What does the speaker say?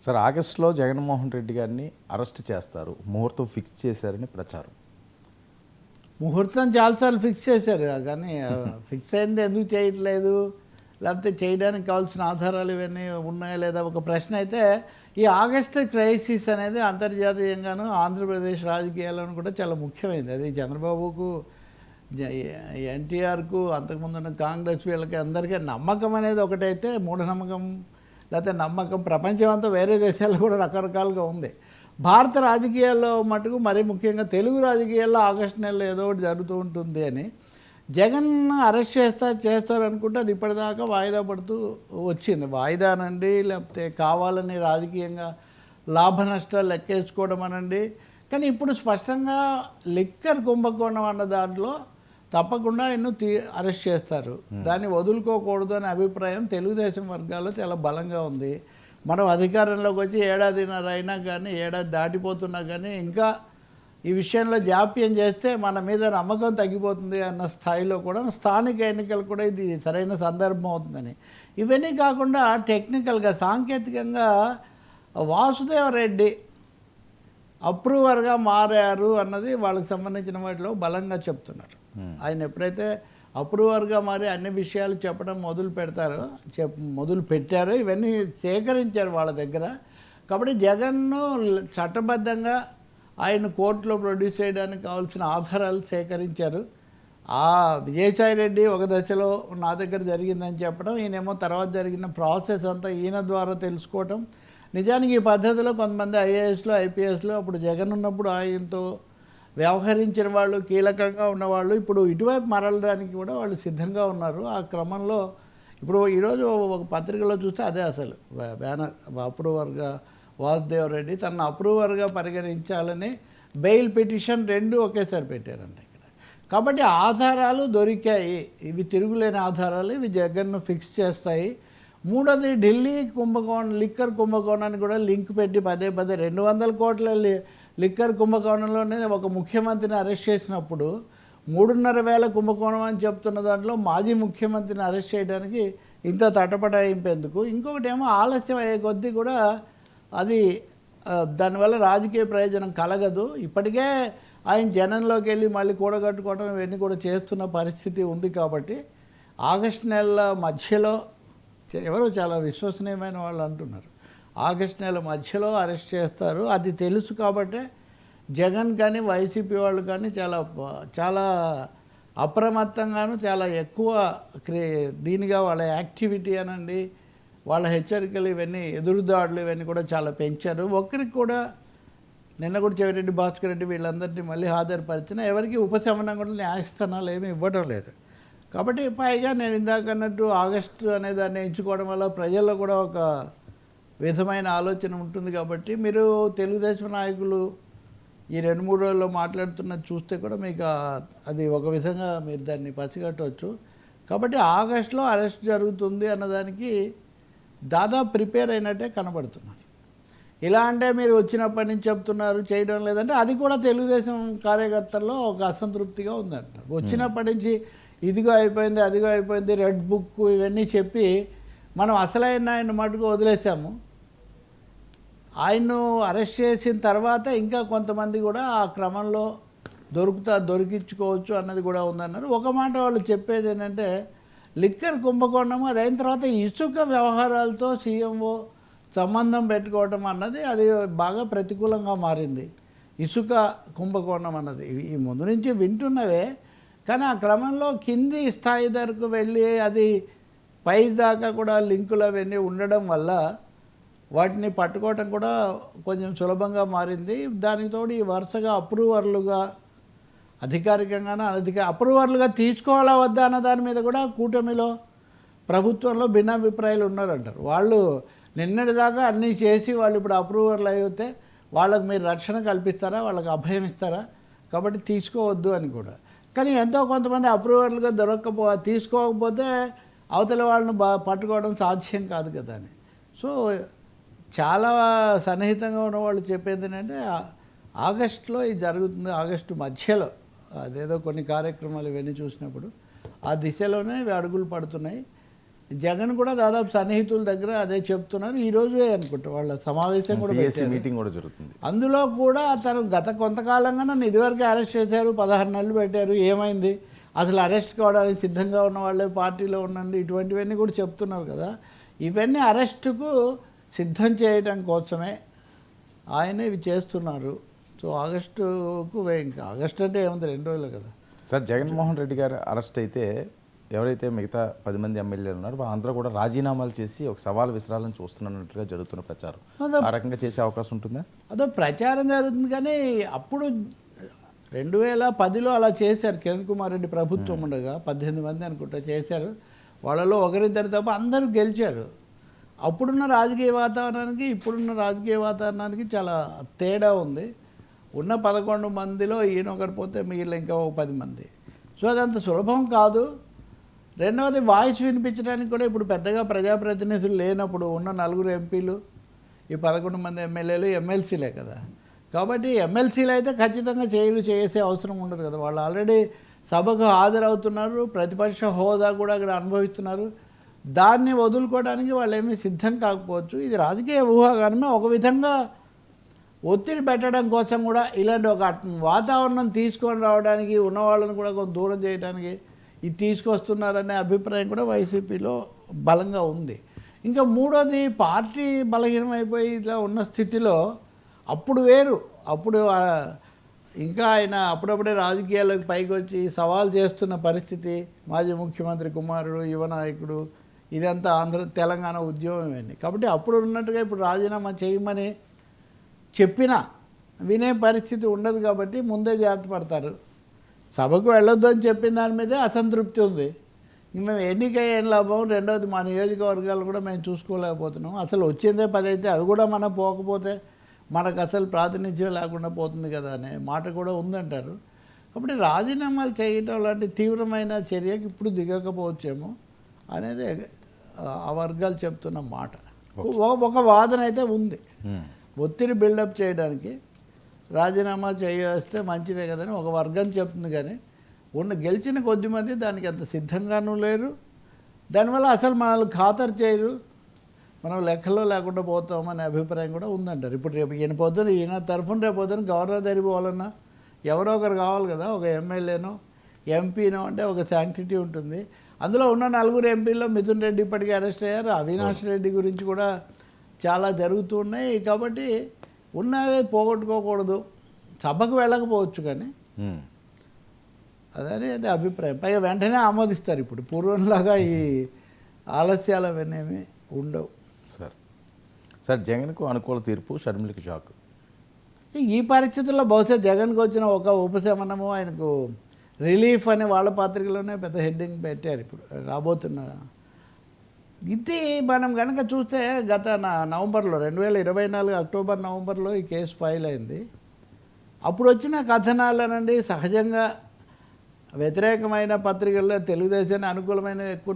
Sir, ఆగస్టులో జగన్మోహన్ రెడ్డి గారిని arrest చేస్తారు, ముహూర్తం ఫిక్స్ చేశారని ప్రచారం. ముహూర్తం చాలాసార్లు ఫిక్స్ చేశారు కానీ ఫిక్స్ అయింది ఎందుకు చేయట్లేదు, లేకపోతే చేయడానికి కావాల్సిన ఆధారాలు ఇవన్నీ ఉన్నాయా లేదా ఒక ప్రశ్న అయితే, ఈ ఆగస్టు క్రైసిస్ అనేది అంతర్జాతీయంగాను ఆంధ్రప్రదేశ్ రాజకీయాలను కూడా చాలా ముఖ్యమైనది. అది చంద్రబాబుకు, ఎన్టీఆర్కు, అంతకుముందు ఉన్న కాంగ్రెస్ వీళ్ళకి అందరికీ నమ్మకం అనేది ఒకటైతే, మూఢనమ్మకం లేకపోతే నమ్మకం ప్రపంచం అంతా వేరే దేశాల్లో కూడా రకరకాలుగా ఉంది. భారత రాజకీయాల్లో మటుకు మరీ ముఖ్యంగా తెలుగు రాజకీయాల్లో ఆగస్టు నెలలో ఏదో ఒకటి జరుగుతూ ఉంటుంది అని జగన్ అరెస్ట్ చేస్తారు అనుకుంటే అది ఇప్పటిదాకా వాయిదా పడుతూ వచ్చింది. వాయిదానండి, లేకపోతే కావాలని రాజకీయంగా లాభ నష్టాలు లెక్కేసుకోవడం అనండి. కానీ ఇప్పుడు స్పష్టంగా లిక్కర్ కుంభకోణం అన్న దాంట్లో తప్పకుండా ఎన్నో అరెస్ట్ చేస్తారు. దాన్ని వదులుకోకూడదు అనే అభిప్రాయం తెలుగుదేశం వర్గాల్లో చాలా బలంగా ఉంది. మనం అధికారంలోకి వచ్చి ఏడాదిన్నర అయినా కానీ, ఏడాది దాటిపోతున్నా కానీ ఇంకా ఈ విషయంలో జాప్యం చేస్తే మన మీద నమ్మకం తగ్గిపోతుంది అన్న స్థాయిలో కూడా స్థానిక ఎన్నికలు కూడా ఇది సరైన సందర్భం అవుతుందని. ఇవన్నీ కాకుండా టెక్నికల్గా, సాంకేతికంగా వాసుదేవరెడ్డి అప్రూవర్గా మారారు అన్నది వాళ్ళకి సంబంధించిన వాటిలో బలంగా చెప్తున్నారు. ఆయన ఎప్పుడైతే అప్రూవర్గా మారి అన్ని విషయాలు చెప్పడం మొదలు పెట్టారు, ఇవన్నీ సేకరించారు వాళ్ళ దగ్గర. కాబట్టి జగన్ను చట్టబద్ధంగా ఆయన కోర్టులో ప్రొడ్యూస్ చేయడానికి కావాల్సిన ఆధారాలు సేకరించారు. ఆ విజయసాయిరెడ్డి ఒక దశలో నా దగ్గర జరిగిందని చెప్పడం, ఈయనేమో తర్వాత జరిగిన ప్రాసెస్ అంతా ఈయన ద్వారా తెలుసుకోవటం. నిజానికి ఈ పద్ధతిలో కొంతమంది ఐఏఎస్లు, ఐపీఎస్లు అప్పుడు జగన్ ఉన్నప్పుడు ఆయనతో వ్యవహరించిన వాళ్ళు, కీలకంగా ఉన్నవాళ్ళు ఇప్పుడు ఇటువైపు మరలడానికి కూడా వాళ్ళు సిద్ధంగా ఉన్నారు. ఆ క్రమంలో ఇప్పుడు ఈరోజు ఒక పత్రికలో చూస్తే అదే అసలు బ్యానర్, అప్రూవర్గా వాసుదేవరెడ్డి తనను అప్రూవర్గా పరిగణించాలని బెయిల్ పిటిషన్ రెండు ఒకేసారి పెట్టారంట ఇక్కడ. కాబట్టి ఆధారాలు దొరికాయి, ఇవి తిరుగులేని ఆధారాలు, ఇవి జగన్ను ఫిక్స్ చేస్తాయి. మూడోది, ఢిల్లీ కుంభకోణం, లిక్కర్ కుంభకోణాన్ని కూడా లింక్ పెట్టి పదే 200 కోట్ల లిక్కర్ కుంభకోణంలోనే ఒక ముఖ్యమంత్రిని అరెస్ట్ చేసినప్పుడు 3,500 కుంభకోణం అని చెప్తున్న దాంట్లో మాజీ ముఖ్యమంత్రిని అరెస్ట్ చేయడానికి ఇంత తటపటాయింపేందుకు. ఇంకొకటి ఏమో ఆలస్యం అయ్యే కొద్దీ కూడా అది దానివల్ల రాజకీయ ప్రయోజనం కలగదు. ఇప్పటికే ఆయన జనంలోకి వెళ్ళి మళ్ళీ కూడగట్టుకోవడం ఇవన్నీ కూడా చేస్తున్న పరిస్థితి ఉంది. కాబట్టి ఆగస్టు నెల మధ్యలో, ఎవరో చాలా విశ్వసనీయమైన వాళ్ళు అంటున్నారు, ఆగస్టు నెల మధ్యలో అరెస్ట్ చేస్తారు. అది తెలుసు కాబట్టే జగన్ కానీ వైసీపీ వాళ్ళు కానీ చాలా అప్రమత్తంగాను, చాలా ఎక్కువ దీనిగా వాళ్ళ యాక్టివిటీ అనండి, వాళ్ళ హెచ్చరికలు, ఇవన్నీ ఎదురుదాడులు ఇవన్నీ కూడా చాలా పెంచారు. ఒక్కరికి కూడా నిన్న కూడా చెవిరెడ్డి భాస్కర్ రెడ్డి వీళ్ళందరినీ మళ్ళీ హాజరుపరిచిన ఎవరికి ఉపశమనం కూడా న్యాయస్థానాలు ఏమీ ఇవ్వడం లేదు. కాబట్టి పైగా నేను ఇందాక అన్నట్టు ఆగస్టు అనే దాన్ని ఎంచుకోవడం వల్ల ప్రజల్లో కూడా ఒక విధమైన ఆలోచన ఉంటుంది. కాబట్టి మీరు తెలుగుదేశం నాయకులు ఈ 2-3 రోజుల్లో మాట్లాడుతున్నది చూస్తే కూడా మీకు అది ఒక విధంగా మీరు దాన్ని పసిగట్టవచ్చు. కాబట్టి ఆగస్టులో అరెస్ట్ జరుగుతుంది అన్నదానికి దాదాపు ప్రిపేర్ అయినట్టే కనబడుతున్నారు. ఇలా అంటే మీరు వచ్చినప్పటి నుంచి చెప్తున్నారు చేయడం లేదంటే అది కూడా తెలుగుదేశం కార్యకర్తల్లో ఒక అసంతృప్తిగా ఉందంటారు. వచ్చినప్పటి నుంచి ఇదిగో అయిపోయింది, అదిగో అయిపోయింది, రెడ్ బుక్ ఇవన్నీ చెప్పి మనం అసలైన ఆయన మటుకు వదిలేసాము. ఆయన్ను అరెస్ట్ చేసిన తర్వాత ఇంకా కొంతమంది కూడా ఆ క్రమంలో దొరికించుకోవచ్చు అన్నది కూడా ఉందన్నారు. ఒక మాట వాళ్ళు చెప్పేది ఏంటంటే, లిక్కర్ కుంభకోణం అది అయిన తర్వాత ఇసుక వ్యవహారాలతో సీఎంఓ సంబంధం పెట్టుకోవటం అన్నది అది బాగా ప్రతికూలంగా మారింది. ఇసుక కుంభకోణం అన్నది ఈ ముందు నుంచి వింటున్నవే, కానీ ఆ క్రమంలో కింది స్థాయి ధరకు వెళ్ళి అది పై దాకా కూడా లింకులు అవన్నీ ఉండడం వల్ల వాటిని పట్టుకోవటం కూడా కొంచెం సులభంగా మారింది. దానికి తోడు ఈ వరుసగా అప్రూవర్లుగా, అధికారికంగానే అప్రూవర్లుగా తీసుకోవాలా వద్దా అన్న దాని మీద కూడా కూటమిలో, ప్రభుత్వంలో భిన్నాభిప్రాయాలు ఉన్నారంటారు. వాళ్ళు నిన్నటిదాకా అన్నీ చేసి వాళ్ళు ఇప్పుడు అప్రూవర్లు అయితే వాళ్ళకు మీరు రక్షణ కల్పిస్తారా, వాళ్ళకి అభయం ఇస్తారా, కాబట్టి తీసుకోవద్దు అని కూడా. కానీ ఎంతో కొంతమంది అప్రూవర్లుగా తీసుకోకపోతే అవతల వాళ్ళను పట్టుకోవడం సాధ్యం కాదు కదా అని. సో చాలా సన్నిహితంగా ఉన్న వాళ్ళు చెప్పేది ఏంటంటే, ఆగస్టులో ఇది జరుగుతుంది, ఆగస్టు మధ్యలో అదేదో కొన్ని కార్యక్రమాలు ఇవన్నీ చూసినప్పుడు ఆ దిశలోనే ఇవి అడుగులు పడుతున్నాయి. జగన్ కూడా దాదాపు సన్నిహితుల దగ్గర అదే చెప్తున్నారు. ఈ రోజే అనుకుంటా వాళ్ళ సమావేశం కూడా పిఎస్సి పెట్టారు. మీటింగ్ కూడా జరుగుతుంది. అందులో కూడా తను గత కొంతకాలంగా నన్ను ఇదివరకు అరెస్ట్ చేశారు, 16 నెలలు పెట్టారు, ఏమైంది, అసలు అరెస్ట్ కావడానికి సిద్ధంగా ఉన్న వాళ్ళే పార్టీలో ఉండండి, ఇటువంటివన్నీ కూడా చెప్తున్నారు కదా. ఇవన్నీ అరెస్టుకు సిద్ధం చేయడం కోసమే ఆయన ఇవి చేస్తున్నారు. సో ఆగస్టుకు ఇంకా ఆగస్టు అంటే ఏముంది, 2 రోజులు కదా. సార్, జగన్మోహన్ రెడ్డి గారు అరెస్ట్ అయితే ఎవరైతే మిగతా 10 మంది ఎమ్మెల్యేలు ఉన్నారో వాళ్ళందరూ కూడా రాజీనామాలు చేసి ఒక సవాల్ విసరాలని చూస్తున్నట్టుగా జరుగుతున్న ప్రచారం, ఆ రకంగా చేసే అవకాశం ఉంటుందా? అదో ప్రచారం జరుగుతుంది, కానీ అప్పుడు 2010లో అలా చేశారు. కిరణ్ కుమార్ రెడ్డి ప్రభుత్వం ఉండగా 18 మంది అనుకుంటా చేశారు. వాళ్ళలో ఒకరిద్దరు తప్ప అందరూ గెలిచారు. అప్పుడున్న రాజకీయ వాతావరణానికి ఇప్పుడున్న రాజకీయ వాతావరణానికి చాలా తేడా ఉంది. ఉన్న 11 మందిలో ఈయన ఒకరు పోతే మిగిలిన ఇంకా 10 మంది. సో అదంత సులభం కాదు. రెండవది, వాయిస్ వినిపించడానికి కూడా ఇప్పుడు పెద్దగా ప్రజాప్రతినిధులు లేనప్పుడు ఉన్న 4 ఎంపీలు, ఈ 11 మంది ఎమ్మెల్యేలు ఎమ్మెల్సీలే కదా. కాబట్టి ఎమ్మెల్సీలు అయితే ఖచ్చితంగా చేసే అవసరం ఉండదు కదా. వాళ్ళు ఆల్రెడీ సభకు హాజరవుతున్నారు, ప్రతిపక్ష హోదా కూడా అక్కడ అనుభవిస్తున్నారు. దాన్ని వదులుకోవడానికి వాళ్ళు ఏమీ సిద్ధం కాకపోవచ్చు. ఇది రాజకీయ ఊహాగానమే. ఒక విధంగా ఒత్తిడి పెట్టడం కోసం కూడా ఇలాంటి ఒక వాతావరణం తీసుకొని రావడానికి, ఉన్న వాళ్ళని కూడా కొంత దూరం చేయడానికి ఇది తీసుకొస్తున్నారనే అభిప్రాయం కూడా వైసీపీలో బలంగా ఉంది. ఇంకా మూడోది, పార్టీ బలహీనమైపోయి ఇట్లా ఉన్న స్థితిలో అప్పుడు వేరు. అప్పుడు ఇంకా ఆయన అప్పుడప్పుడే రాజకీయాలకు పైకి వచ్చి సవాల్ చేస్తున్న పరిస్థితి, మాజీ ముఖ్యమంత్రి కుమారుడు, యువ నాయకుడు, ఇదంతా తెలంగాణ ఉద్యమం ఇవన్నీ. కాబట్టి అప్పుడు ఉన్నట్టుగా ఇప్పుడు రాజీనామా చేయమని చెప్పినా వినే పరిస్థితి ఉండదు. కాబట్టి ముందే జాగ్రత్త పడతారు. సభకు వెళ్ళొద్దు అని చెప్పిన దాని మీదే అసంతృప్తి ఉంది. ఇంక మేము ఎన్నికయ్యే ఏం లాభం, రెండవది మా నియోజకవర్గాలు కూడా మేము చూసుకోలేకపోతున్నాం. అసలు వచ్చిందే 10 అయితే అవి కూడా మనం పోకపోతే మనకు అసలు ప్రాతినిధ్యం లేకుండా పోతుంది కదా అనే మాట కూడా ఉందంటారు. కాబట్టి రాజీనామాలు చేయటం లాంటి తీవ్రమైన చర్యకి ఇప్పుడు దిగకపోవచ్చేమో అనేది ఆ వర్గాలు చెప్తున్న మాట. ఒక వాదన అయితే ఉంది. ఒత్తిడి బిల్డప్ చేయడానికి రాజీనామా చేస్తే మంచిదే కదని ఒక వర్గం చెప్తుంది. కానీ గెలిచిన కొద్దిమంది దానికి అంత సిద్ధంగానూ లేరు. దానివల్ల అసలు మనల్ని ఖాతరు చేయరు, మనం లెక్కలో లేకుండా పోతామనే అభిప్రాయం కూడా ఉందంటారు. ఇప్పుడు రేపు ఈయన తరఫున రేపు పొద్దున గవర్నర్ దగ్గరికి పోవాలన్నా ఎవరో ఒకరు కావాలి కదా. ఒక ఎమ్మెల్యేనో ఎంపీనో అంటే ఒక శాంక్టిటీ ఉంటుంది. అందులో ఉన్న 4 ఎంపీల్లో మిథున్ రెడ్డి ఇప్పటికీ అరెస్ట్ అయ్యారు. అవినాష్ రెడ్డి గురించి కూడా చాలా జరుగుతున్నాయి. కాబట్టి ఉన్నవే పోగొట్టుకోకూడదు. సభకు వెళ్ళకపోవచ్చు కానీ అదే అభిప్రాయం. పైగా వెంటనే ఆమోదిస్తారు. ఇప్పుడు పూర్వంలాగా ఈ ఆలస్యాలు అవన్నీ ఉండవు. సార్, జగన్కు అనుకూల తీర్పు, షర్మిలకి షాక్. ఈ పరిస్థితుల్లో బహుశా జగన్కి వచ్చిన ఒక ఉపశమనము, ఆయనకు రిలీఫ్ అని వాళ్ళ పత్రికలోనే పెద్ద హెడ్డింగ్ పెట్టారు. ఇప్పుడు రాబోతున్న ఇది మనం కనుక చూస్తే గత నవంబర్లో 2024 అక్టోబర్ నవంబర్లో ఈ కేసు ఫైల్ అయింది. అప్పుడు వచ్చిన కథనాలనండి సహజంగా వ్యతిరేకమైన పత్రికల్లో తెలుగుదేశానికి అనుకూలమైన ఎక్కువ